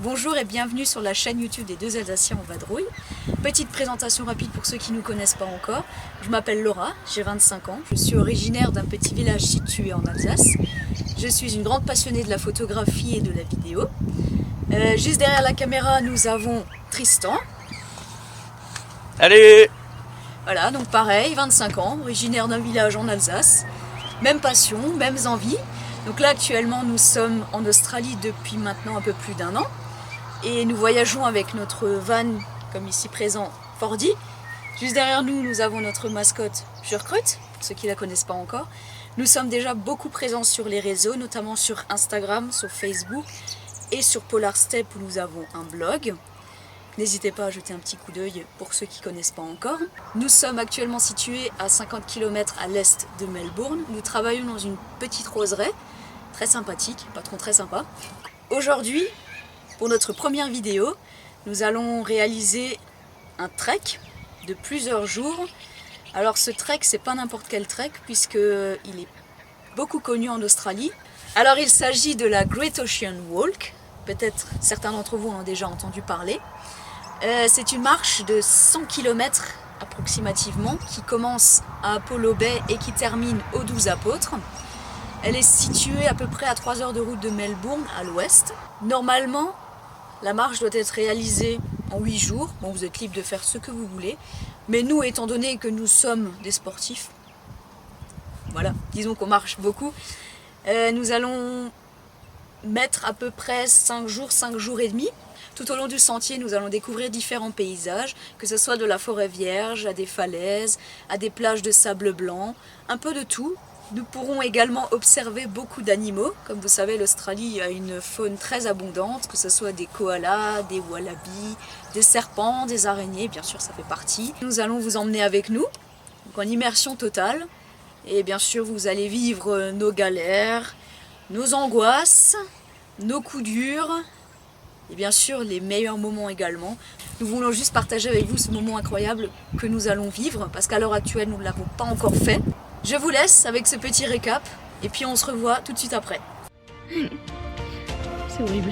Bonjour et bienvenue sur la chaîne YouTube des deux Alsaciens en vadrouille. Petite présentation rapide pour ceux qui ne nous connaissent pas encore. Je m'appelle Laura, j'ai 25 ans. Je suis originaire d'un petit village situé en Alsace. Je suis une grande passionnée de la photographie et de la vidéo. Juste derrière la caméra, nous avons Tristan. Allez! Voilà, donc pareil, 25 ans, originaire d'un village en Alsace. Même passion, mêmes envies. Donc là, actuellement, nous sommes en Australie depuis maintenant un peu plus d'1 an. Et nous voyageons avec notre van, comme ici présent, Fordi. Juste derrière nous, nous avons notre mascotte Jurkrut, pour ceux qui ne la connaissent pas encore. Nous sommes déjà beaucoup présents sur les réseaux, notamment sur Instagram, sur Facebook et sur Polar Step où nous avons un blog. N'hésitez pas à jeter un petit coup d'œil pour ceux qui ne connaissent pas encore. Nous sommes actuellement situés à 50 km à l'est de Melbourne. Nous travaillons dans une petite roseraie, très sympathique, patron très sympa. Aujourd'hui, pour notre première vidéo, nous allons réaliser un trek de plusieurs jours. Alors ce trek, c'est pas n'importe quel trek puisqu'il est beaucoup connu en Australie. Alors il s'agit de la Great Ocean Walk. Peut-être certains d'entre vous en ont déjà entendu parler. C'est une marche de 100 km approximativement qui commence à Apollo Bay et qui termine aux 12 Apôtres. Elle est située à peu près à 3 heures de route de Melbourne à l'ouest. Normalement, la marche doit être réalisée en 8 jours. Bon, vous êtes libre de faire ce que vous voulez. Mais nous, étant donné que nous sommes des sportifs, voilà, disons qu'on marche beaucoup, nous allons mettre à peu près 5 jours et demi. Tout au long du sentier, nous allons découvrir différents paysages, que ce soit de la forêt vierge, à des falaises, à des plages de sable blanc, un peu de tout. Nous pourrons également observer beaucoup d'animaux. Comme vous savez, l'Australie a une faune très abondante, que ce soit des koalas, des wallabies, des serpents, des araignées, bien sûr ça fait partie. Nous allons vous emmener avec nous, donc en immersion totale. Et bien sûr vous allez vivre nos galères, nos angoisses, nos coups durs, et bien sûr les meilleurs moments également. Nous voulons juste partager avec vous ce moment incroyable que nous allons vivre, parce qu'à l'heure actuelle nous ne l'avons pas encore fait. Je vous laisse avec ce petit récap, et puis on se revoit tout de suite après. C'est horrible.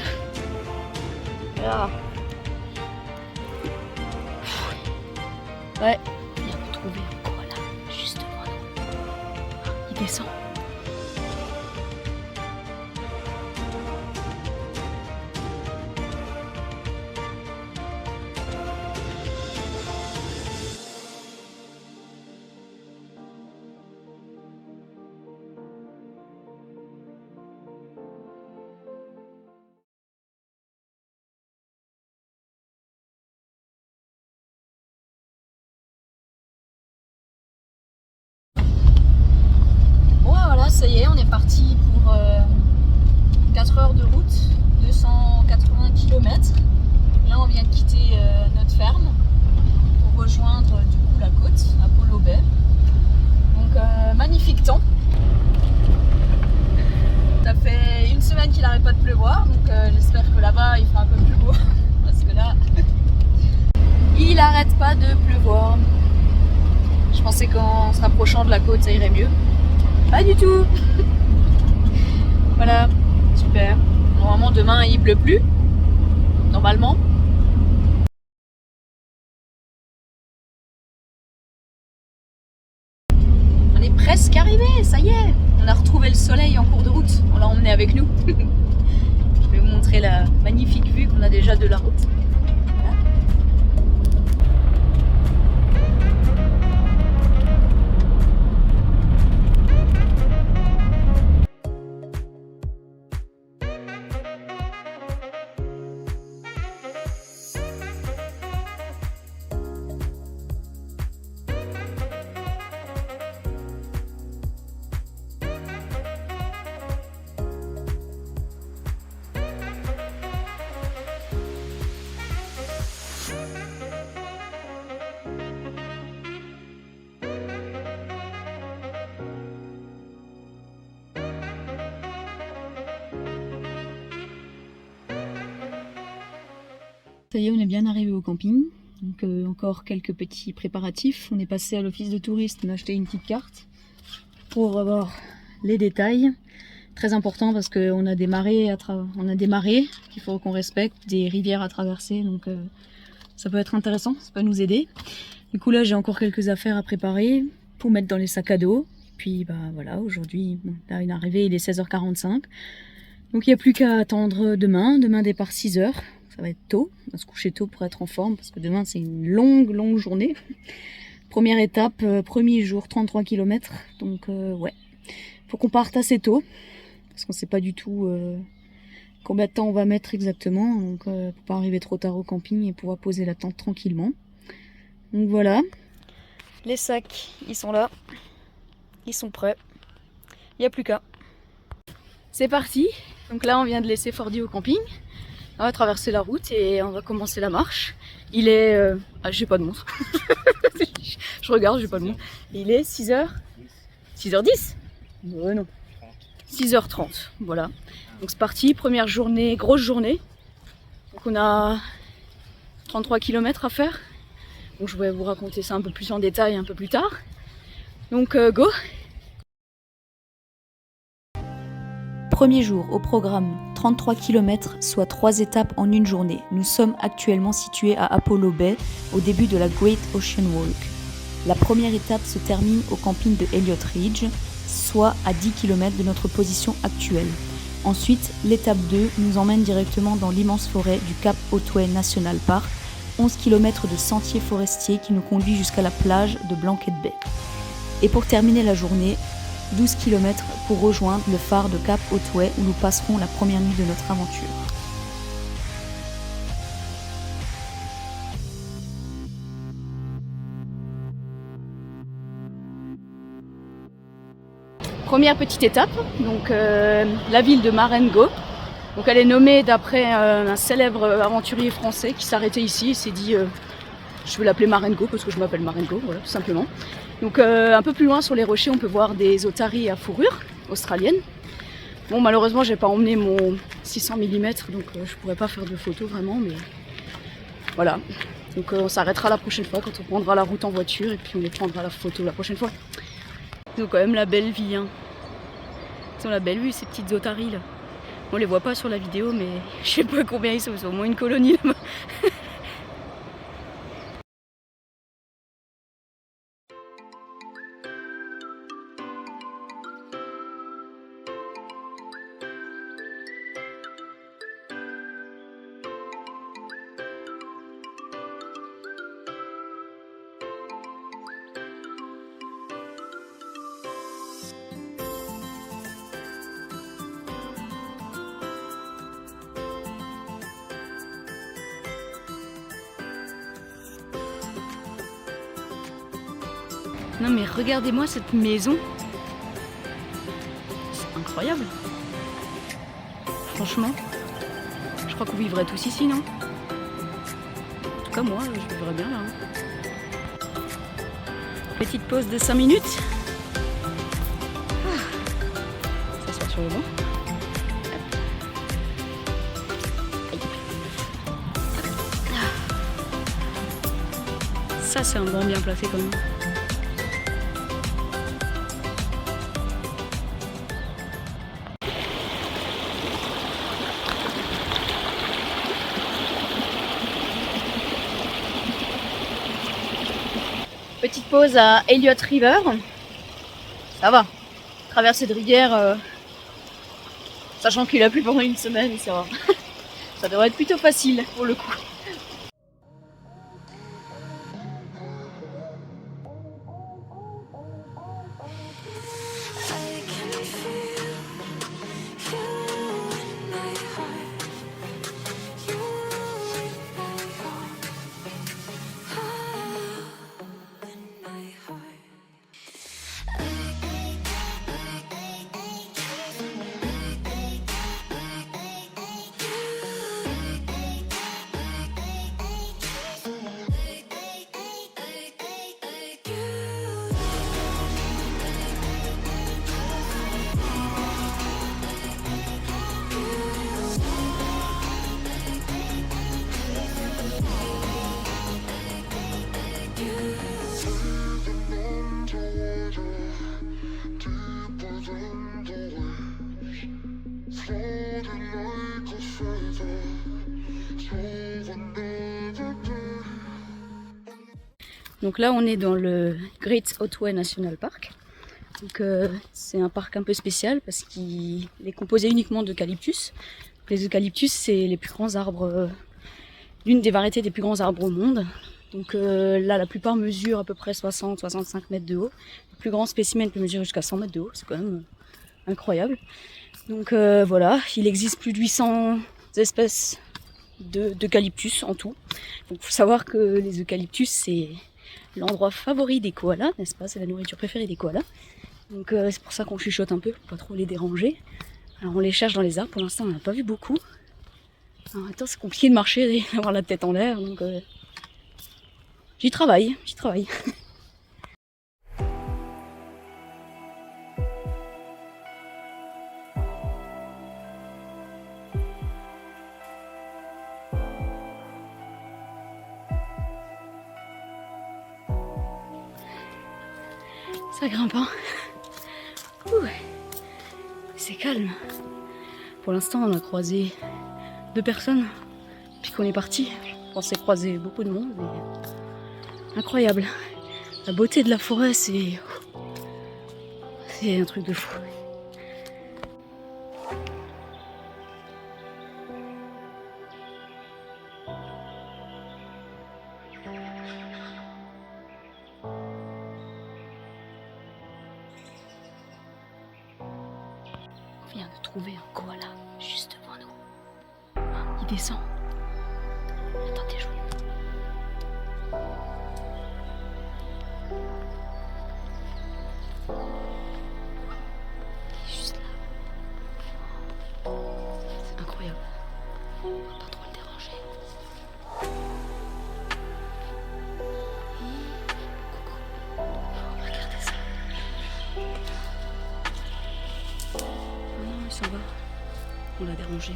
Ah. Ouais. Il a retrouvé un koala juste devant nous. Il descend. Ça y est, on est parti pour 4 heures de route, 280 km. Là, on vient de quitter notre ferme pour rejoindre du coup la côte, Apollo Bay. Donc, magnifique temps. Ça fait une semaine qu'il n'arrête pas de pleuvoir, donc j'espère que là-bas il fera un peu plus beau. Parce que là, il n'arrête pas de pleuvoir. Je pensais qu'en se rapprochant de la côte, ça irait mieux. Pas du tout. Voilà, super. Normalement demain il pleut plus. Normalement. On est presque arrivé, ça y est. On a retrouvé le soleil en cours de route. On l'a emmené avec nous. Je vais vous montrer la magnifique vue qu'on a déjà de la route. Voilà. Ça y est, on est bien arrivé au camping. Donc encore quelques petits préparatifs. On est passé à l'office de tourisme, on a acheté une petite carte pour avoir les détails. Très important parce qu'on a des marées, on a des marées qu'il faut qu'on respecte, des rivières à traverser, donc ça peut être intéressant, ça peut nous aider. Du coup là j'ai encore quelques affaires à préparer pour mettre dans les sacs à dos. Puis bah voilà, aujourd'hui, bon, là une arrivée, il est 16h45. Donc il n'y a plus qu'à attendre demain départ 6h. Ça va être tôt, on va se coucher tôt pour être en forme parce que demain c'est une longue journée. Première étape, premier jour, 33 km. Donc ouais, faut qu'on parte assez tôt parce qu'on sait pas du tout combien de temps on va mettre exactement. Donc pour pas arriver trop tard au camping et pouvoir poser la tente tranquillement. Donc voilà, les sacs, ils sont là, ils sont prêts. Il n'y a plus qu'à. C'est parti. Donc là on vient de laisser Fordy au camping. On va traverser la route et on va commencer la marche. Il est... Ah, j'ai pas de montre. Je regarde, j'ai pas de montre. Il est 6h... 6h10 non. 6h30, voilà. Donc c'est parti, première journée, grosse journée. Donc on a 33 km à faire. Donc je vais vous raconter ça un peu plus en détail un peu plus tard. Donc go. Premier jour au programme, 33 km, soit 3 étapes en une journée. Nous sommes actuellement situés à Apollo Bay, au début de la Great Ocean Walk. La première étape se termine au camping de Elliott Ridge, soit à 10 km de notre position actuelle. Ensuite, l'étape 2 nous emmène directement dans l'immense forêt du Cap Otway National Park, 11 km de sentiers forestiers qui nous conduit jusqu'à la plage de Blanket Bay. Et pour terminer la journée, 12 km pour rejoindre le phare de Cap Otway où nous passerons la première nuit de notre aventure. Première petite étape, donc la ville de Marengo. Donc elle est nommée d'après un célèbre aventurier français qui s'arrêtait ici et s'est dit je vais l'appeler Marengo parce que je m'appelle Marengo, voilà, tout simplement. Donc un peu plus loin sur les rochers on peut voir des otaries à fourrure australienne. Bon malheureusement j'ai pas emmené mon 600 mm donc je pourrais pas faire de photos vraiment, mais voilà. Donc on s'arrêtera la prochaine fois quand on prendra la route en voiture et puis on les prendra la photo la prochaine fois. Ils ont quand même la belle vie, hein. Ils ont la belle vue ces petites otaries là. On les voit pas sur la vidéo mais je sais pas combien ils sont, c'est au moins une colonie là-bas. Non mais regardez-moi cette maison. C'est incroyable. Franchement, je crois qu'on vivrait tous ici, non? En tout cas moi, je vivrais bien là. Hein. Petite pause de 5 minutes. Ça sort sur le banc. Ça c'est un banc bien placé quand même. Petite pause à Elliott River. Ça va. Traversée de rivière, sachant qu'il a plu pendant une semaine, ça va. Ça devrait être plutôt facile pour le coup. Donc là on est dans le Great Otway National Park. Donc c'est un parc un peu spécial parce qu'il est composé uniquement d'eucalyptus. Les eucalyptus c'est les plus grands arbres, l'une des variétés des plus grands arbres au monde. Donc là la plupart mesurent à peu près 60-65 mètres de haut. Le plus grand spécimen peut mesurer jusqu'à 100 mètres de haut, c'est quand même incroyable. Donc voilà, il existe plus de 800 espèces d'eucalyptus en tout. Donc il faut savoir que les eucalyptus c'est l'endroit favori des koalas, n'est-ce pas? C'est la nourriture préférée des koalas. Donc c'est pour ça qu'on chuchote un peu, pour pas trop les déranger. Alors on les cherche dans les arbres, pour l'instant on n'en a pas vu beaucoup. En même temps c'est compliqué de marcher et d'avoir la tête en l'air, donc j'y travaille. Ça grimpe, hein. C'est calme. Pour l'instant, on a croisé 2 personnes puis qu'on est parti. On s'est croisé beaucoup de monde, mais incroyable. La beauté de la forêt, c'est un truc de fou. On vient de trouver un koala juste devant nous. Il descend. Attendez, je vous... Il est juste là. C'est incroyable. On va pas trop le déranger. Coucou. Regardez ça. Il s'en va. On l'a dérangé.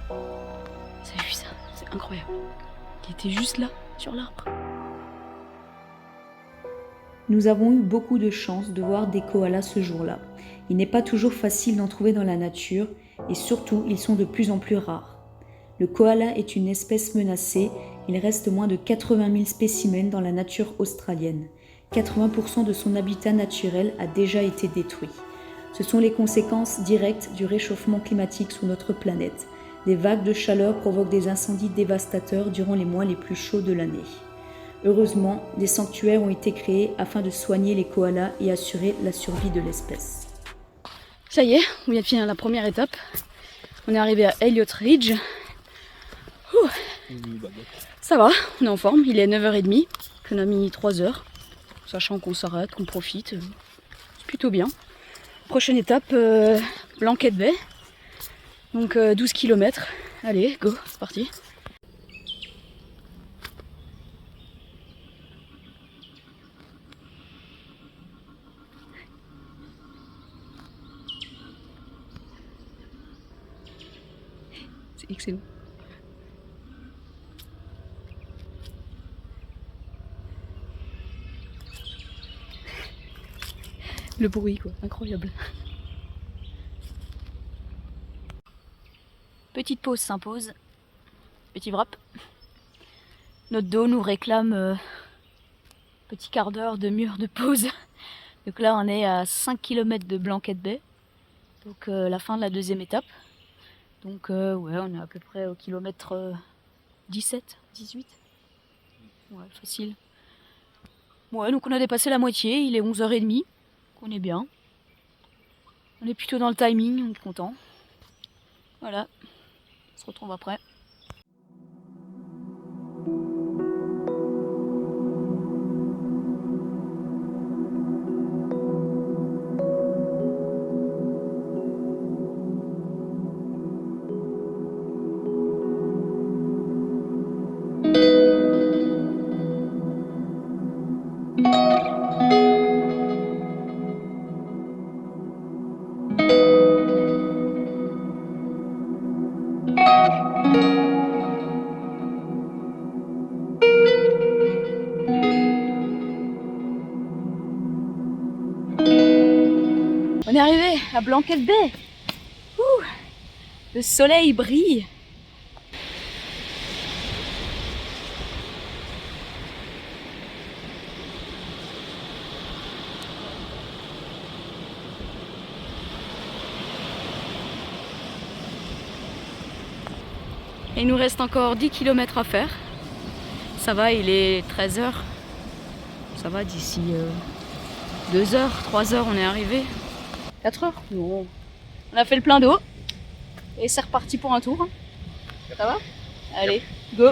Vous avez vu ça? C'est incroyable. Il était juste là, sur l'arbre. Nous avons eu beaucoup de chance de voir des koalas ce jour-là. Il n'est pas toujours facile d'en trouver dans la nature et surtout, ils sont de plus en plus rares. Le koala est une espèce menacée. Il reste moins de 80 000 spécimens dans la nature australienne. 80% de son habitat naturel a déjà été détruit. Ce sont les conséquences directes du réchauffement climatique sur notre planète. Des vagues de chaleur provoquent des incendies dévastateurs durant les mois les plus chauds de l'année. Heureusement, des sanctuaires ont été créés afin de soigner les koalas et assurer la survie de l'espèce. Ça y est, on vient de finir la première étape. On est arrivé à Elliott Ridge. Ça va, on est en forme. Il est 9h30, qu'on a mis 3 heures. Sachant qu'on s'arrête, qu'on profite. C'est plutôt bien. Prochaine étape, Blanket Bay. Donc 12 km. Allez, go, c'est parti. C'est excellent. Le bruit, quoi, incroyable. Petite pause s'impose. Petit wrap. Notre dos nous réclame petit quart d'heure, demi-heure de pause. Donc là, on est à 5 km de Blanket Bay. Donc la fin de la deuxième étape. Donc ouais, on est à peu près au kilomètre 17, 18. Ouais, facile. Ouais, donc on a dépassé la moitié, il est 11h30. On est bien. On est plutôt dans le timing, on est content. Voilà. On se retrouve après. On est arrivé à Blanket Bay. Le soleil brille. Et il nous reste encore 10 km à faire. Ça va, il est 13 h. Ça va, d'ici 2 h, 3 h, on est arrivé. 4 h? Non. On a fait le plein d'eau. Et c'est reparti pour un tour. Ça va? Allez, go!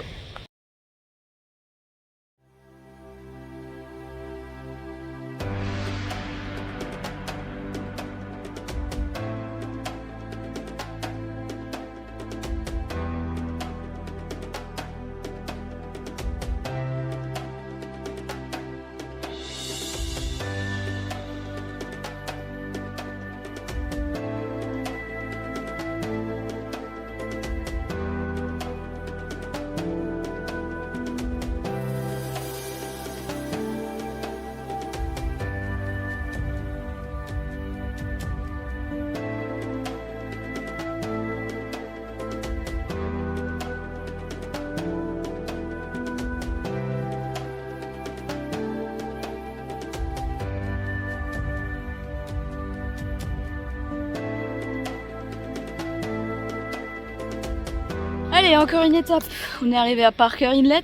Allez, encore une étape. On est arrivé à Parker Inlet.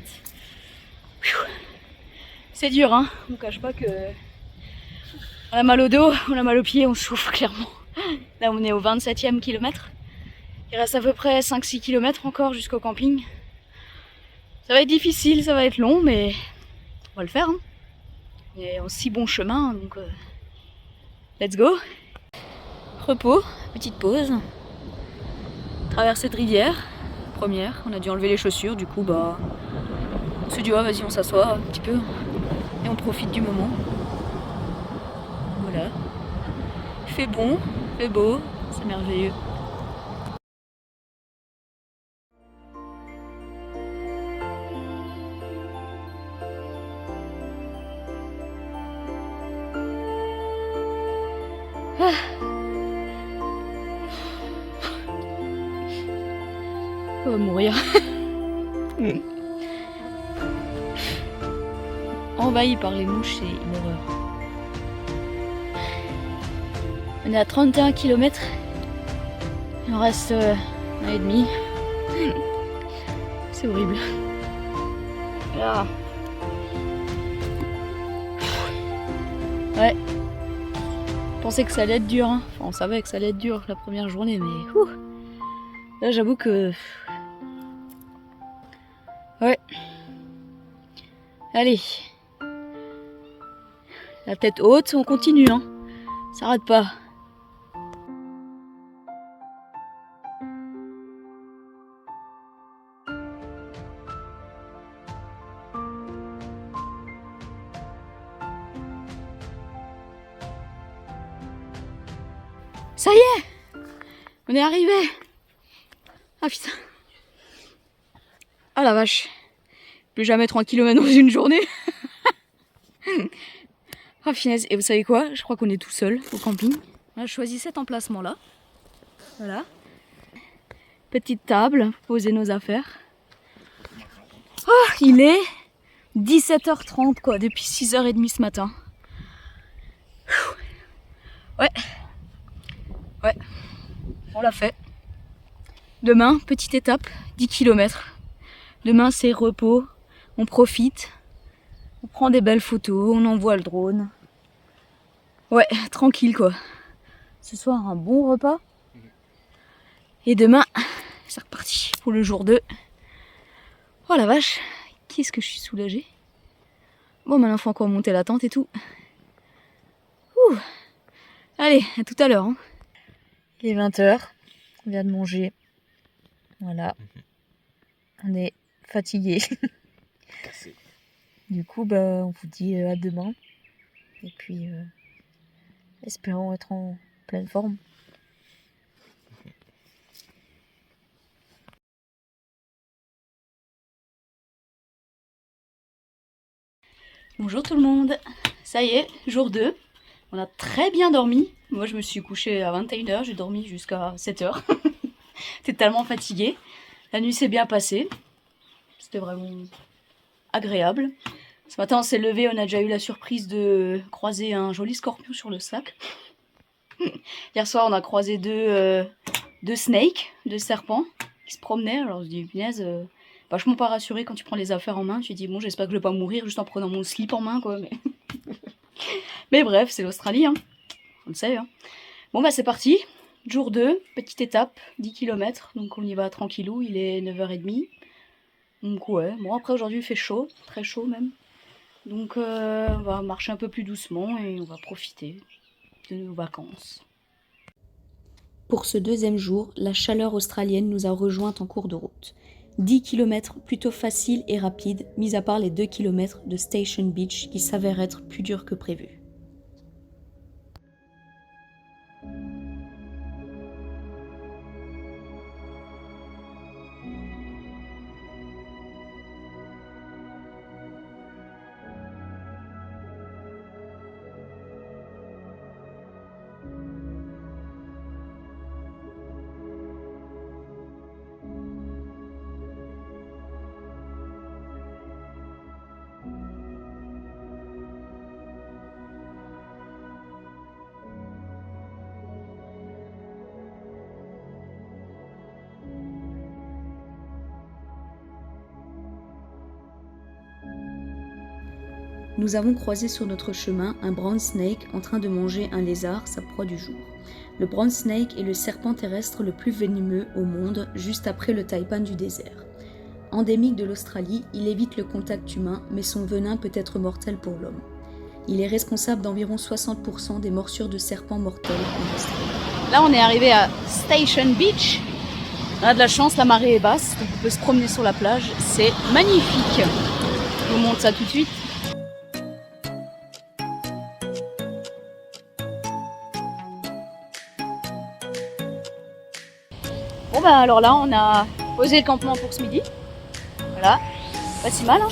C'est dur, hein. On ne cache pas que on a mal au dos, on a mal aux pieds, on souffre clairement. Là, on est au 27e kilomètre. Il reste à peu près 5-6 km encore jusqu'au camping. Ça va être difficile, ça va être long, mais on va le faire. Hein. On est en si bon chemin, donc let's go. Repos, petite pause. Traversée de rivière. Première, on a dû enlever les chaussures, du coup bah on s'est dit ah, vas-y on s'assoit un petit peu et on profite du moment. Voilà. Il fait bon, il fait beau, c'est merveilleux. Ah. On va mourir. Envahi par les mouches, c'est une horreur. On est à 31 km. Il en reste 1,5. C'est horrible. Ah. Ouais. Je pensais que ça allait être dur. Hein. Enfin, on savait que ça allait être dur la première journée, mais là j'avoue que... Ouais. Allez. La tête haute, on continue, hein. Ça arrête pas. Ça y est! On est arrivé! Ah putain! Ah la vache! Plus jamais 3 km dans une journée! Ah finesse! Et vous savez quoi? Je crois qu'on est tout seul au camping. On a choisi cet emplacement là. Voilà. Petite table, poser nos affaires. Oh, il est 17h30 quoi, depuis 6h30 ce matin. Ouais. Ouais, on l'a fait. Demain, petite étape, 10 km. Demain, c'est repos, on profite, on prend des belles photos, on envoie le drone. Ouais, tranquille quoi. Ce soir, un bon repas. Et demain, c'est reparti pour le jour 2. Oh la vache, qu'est-ce que je suis soulagée. Bon, maintenant, il faut encore monter la tente et tout. Ouh. Allez, à tout à l'heure. Hein. Il est 20h, on vient de manger. Voilà. On est fatigué. Du coup, bah, on vous dit à demain. Et puis, espérons être en pleine forme. Bonjour tout le monde. Ça y est, jour 2. On a très bien dormi. Moi, je me suis couchée à 21h, j'ai dormi jusqu'à 7h. J'étais tellement fatiguée. La nuit s'est bien passée. C'était vraiment agréable. Ce matin, on s'est levé, on a déjà eu la surprise de croiser un joli scorpion sur le sac. Hier soir, on a croisé deux snakes, 2 serpents. qui se promenait. Alors je dis, punaise, vachement pas rassuré quand tu prends les affaires en main. Tu dis, bon, j'espère que je vais pas mourir juste en prenant mon slip en main, quoi. Mais bref, c'est l'Australie, hein. On le sait, hein. Bon, bah c'est parti. Jour 2, petite étape, 10 km. Donc on y va tranquillou, il est 9h30. Donc ouais, bon après aujourd'hui il fait chaud, très chaud même. Donc on va marcher un peu plus doucement et on va profiter de nos vacances. Pour ce deuxième jour, la chaleur australienne nous a rejoints en cours de route. 10 km plutôt faciles et rapides, mis à part les 2 km de Station Beach qui s'avèrent être plus durs que prévu. Nous avons croisé sur notre chemin un brown snake en train de manger un lézard, sa proie du jour. Le brown snake est le serpent terrestre le plus venimeux au monde, juste après le taipan du désert. Endémique de l'Australie, il évite le contact humain, mais son venin peut être mortel pour l'homme. Il est responsable d'environ 60% des morsures de serpents mortels en Australie. Là on est arrivé à Station Beach. On a de la chance, la marée est basse, donc on peut se promener sur la plage. C'est magnifique. Je vous montre ça tout de suite. Bon bah alors là on a posé le campement pour ce midi. Voilà, pas si mal hein.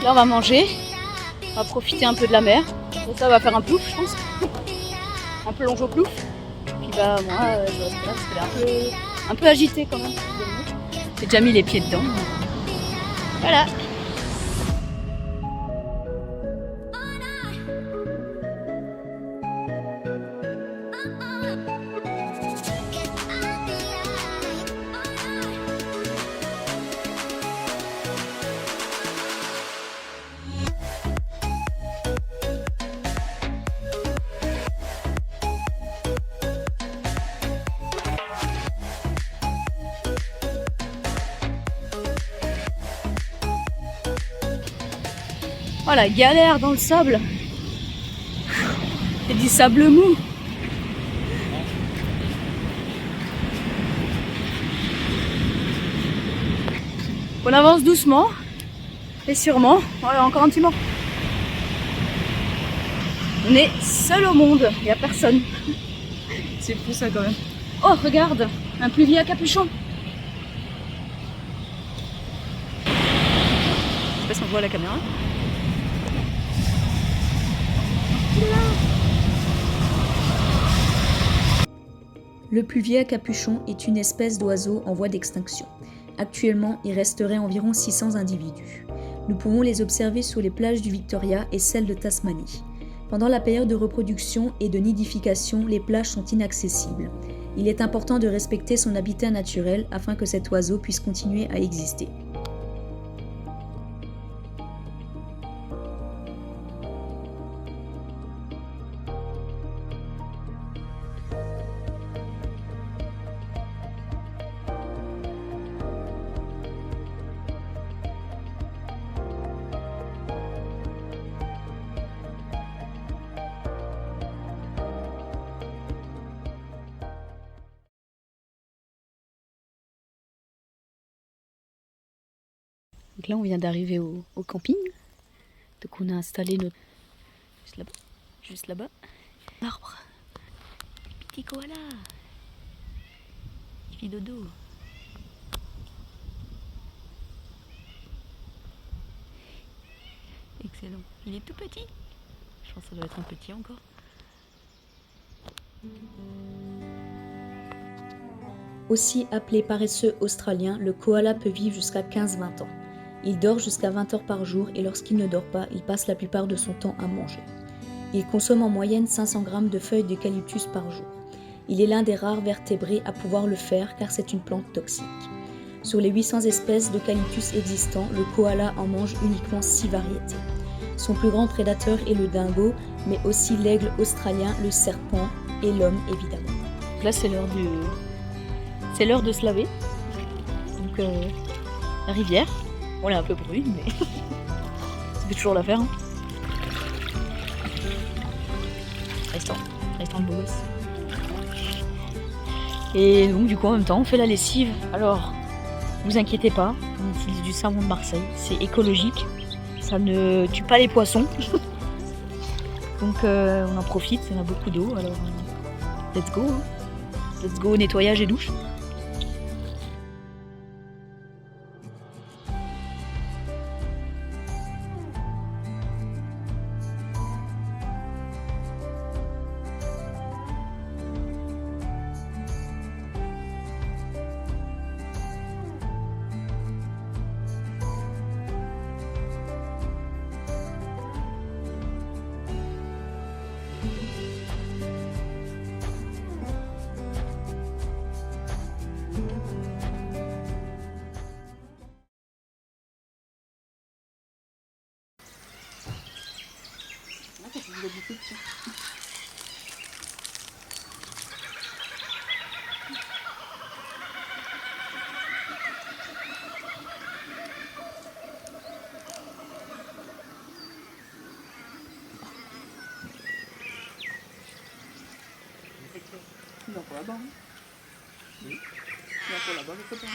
Là on va manger, on va profiter un peu de la mer. Donc ça va faire un plouf je pense. Un peu longe au plouf. Puis bah moi je reste là parce qu'elle est un peu agitée quand même. J'ai déjà mis les pieds dedans. Voilà. Oh la galère dans le sable. C'est du sable mou. On avance doucement et sûrement. Voilà, encore un petit mot. On est seul au monde, il n'y a personne. C'est fou ça quand même. Oh regarde, un pluvier à capuchon. Je sais pas si on voit la caméra. Le pluvier à capuchon est une espèce d'oiseau en voie d'extinction. Actuellement, il resterait environ 600 individus. Nous pouvons les observer sur les plages du Victoria et celles de Tasmanie. Pendant la période de reproduction et de nidification, les plages sont inaccessibles. Il est important de respecter son habitat naturel afin que cet oiseau puisse continuer à exister. Donc là on vient d'arriver au camping. Donc on a installé notre... Juste là-bas. Arbre. Petit koala. Il fait dodo. Excellent. Il est tout petit. Je pense que ça doit être un petit encore. Aussi appelé paresseux australien, le koala peut vivre jusqu'à 15-20 ans. Il dort jusqu'à 20 heures par jour et lorsqu'il ne dort pas, il passe la plupart de son temps à manger. Il consomme en moyenne 500 grammes de feuilles d'eucalyptus par jour. Il est l'un des rares vertébrés à pouvoir le faire car c'est une plante toxique. Sur les 800 espèces d'eucalyptus existants, le koala en mange uniquement 6 variétés. Son plus grand prédateur est le dingo, mais aussi l'aigle australien, le serpent et l'homme évidemment. Là c'est l'heure de se laver. Donc la rivière, on est un peu brune mais ça fait toujours l'affaire. Hein. Restant le beau gosse. Et donc du coup en même temps on fait la lessive. Alors vous inquiétez pas, on utilise du savon de Marseille, c'est écologique, ça ne tue pas les poissons. Donc on en profite, on a beaucoup d'eau, alors let's go, hein. Let's go nettoyage et douche. Il est encore là-bas. Hein. Oui. Il est encore là-bas, le copain.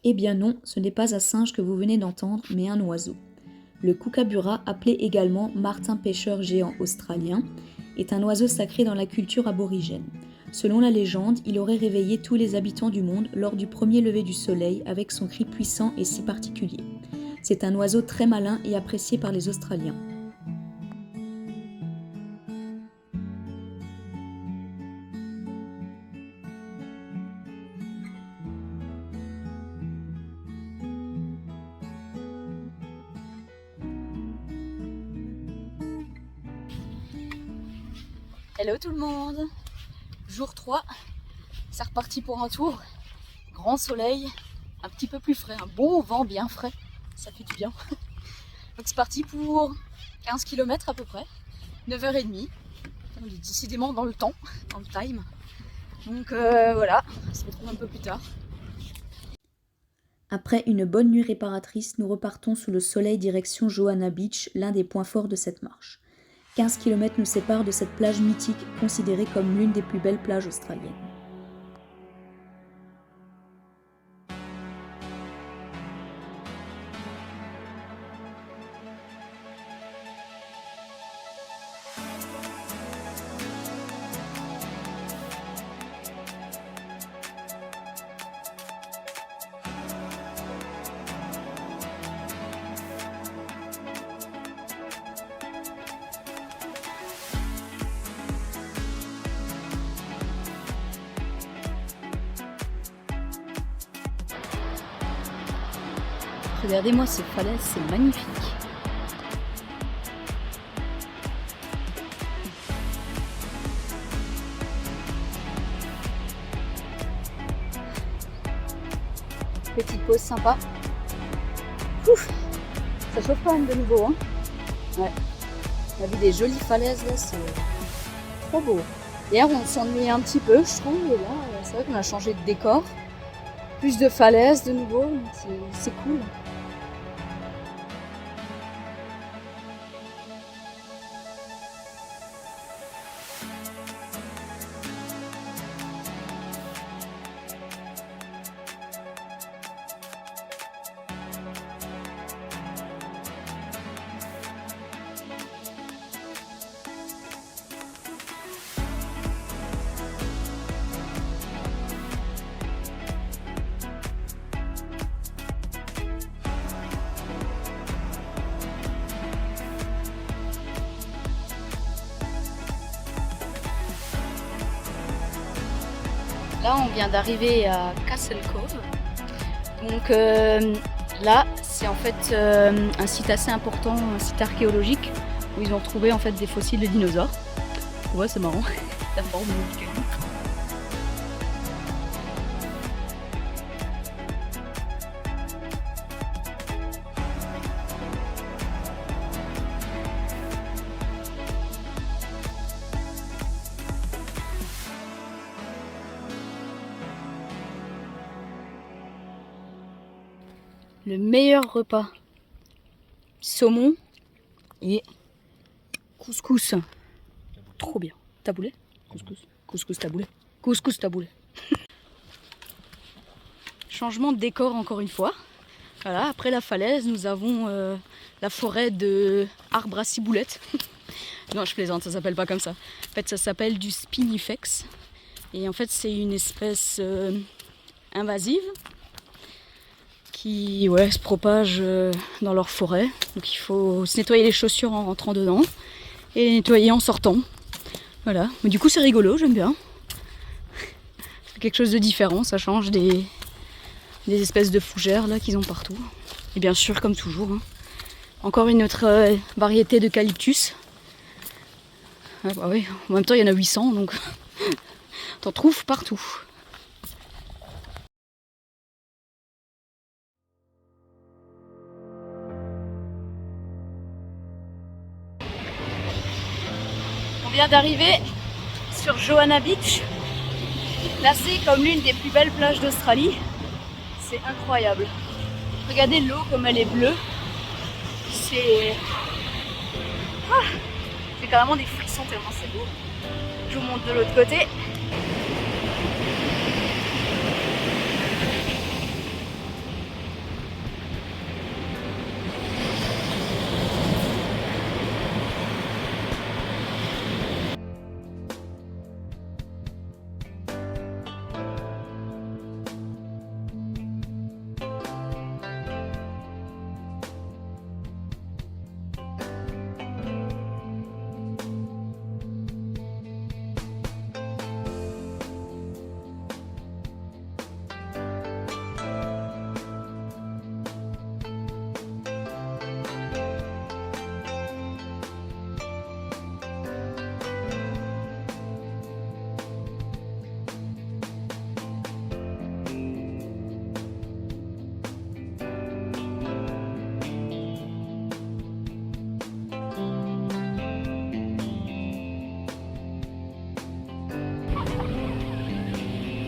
Eh bien non, ce n'est pas un singe que vous venez d'entendre, mais un oiseau. Le kookaburra, appelé également martin pêcheur géant australien, est un oiseau sacré dans la culture aborigène. Selon la légende, il aurait réveillé tous les habitants du monde lors du premier lever du soleil avec son cri puissant et si particulier. C'est un oiseau très malin et apprécié par les Australiens. Hello tout le monde. Jour 3, c'est reparti pour un tour. Grand soleil, un petit peu plus frais, un bon vent bien frais, ça fait du bien. Donc c'est parti pour 15 km à peu près, 9h30. On est décidément dans le temps, dans le time. Donc voilà, on se retrouve un peu plus tard. Après une bonne nuit réparatrice, nous repartons sous le soleil direction Johanna Beach, l'un des points forts de cette marche. 15 km nous séparent de cette plage mythique considérée comme l'une des plus belles plages australiennes. Regardez-moi ces falaises, c'est magnifique. Petite pause sympa. Ouf, ça chauffe quand même de nouveau. Hein. Ouais. On a vu des jolies falaises là, c'est trop beau. Hier on s'ennuyait un petit peu, je trouve, et là c'est vrai qu'on a changé de décor. Plus de falaises de nouveau, c'est cool. Là, on vient d'arriver à Castle Cove. Donc là, c'est en fait un site assez important, un site archéologique où ils ont retrouvé en fait des fossiles de dinosaures. Ouais, c'est marrant, la forme du caillou. Le meilleur repas, saumon et couscous. Trop bien. Taboulé? Couscous. Couscous taboulé. Couscous taboulé. Changement de décor encore une fois. Voilà, après la falaise, nous avons la forêt de arbres à ciboulettes. Non, je plaisante, ça s'appelle pas comme ça. En fait, ça s'appelle du spinifex. Et en fait, c'est une espèce invasive qui se propage dans leur forêt. Donc il faut se nettoyer les chaussures en rentrant dedans et les nettoyer en sortant. Voilà, mais du coup c'est rigolo, j'aime bien. C'est quelque chose de différent, ça change des espèces de fougères là qu'ils ont partout. Et bien sûr, comme toujours, encore une autre variété d'eucalyptus. Ah bah oui, en même temps il y en a 800, donc t'en trouves partout. On vient d'arriver sur Johanna Beach, classée comme l'une des plus belles plages d'Australie. C'est incroyable. Regardez l'eau comme elle est bleue. C'est carrément des frissons tellement c'est beau. Je vous montre de l'autre côté.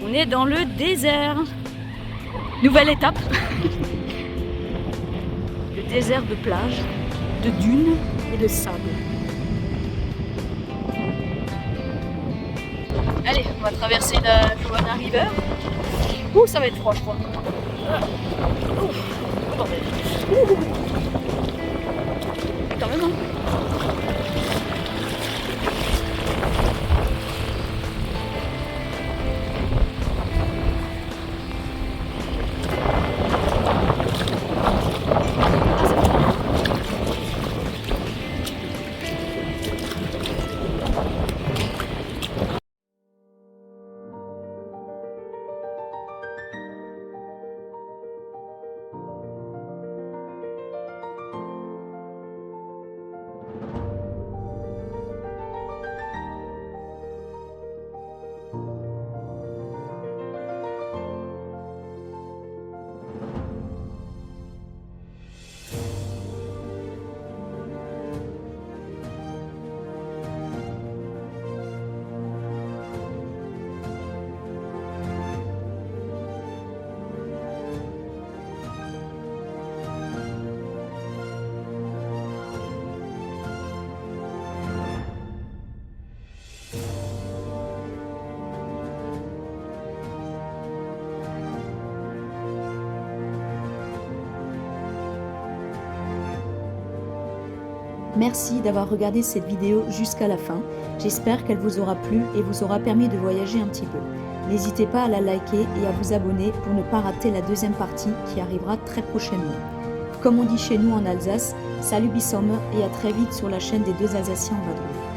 On est dans le désert. Nouvelle étape. Le désert de plage, de dunes et de sable. Allez, on va traverser la Johanna River. Ouh, ça va être froid, je crois. Ouh, bordel. Ouh. Quand même, hein. Merci d'avoir regardé cette vidéo jusqu'à la fin. J'espère qu'elle vous aura plu et vous aura permis de voyager un petit peu. N'hésitez pas à la liker et à vous abonner pour ne pas rater la deuxième partie qui arrivera très prochainement. Comme on dit chez nous en Alsace, salut bis sommer et à très vite sur la chaîne des deux Alsaciens en vadrouille.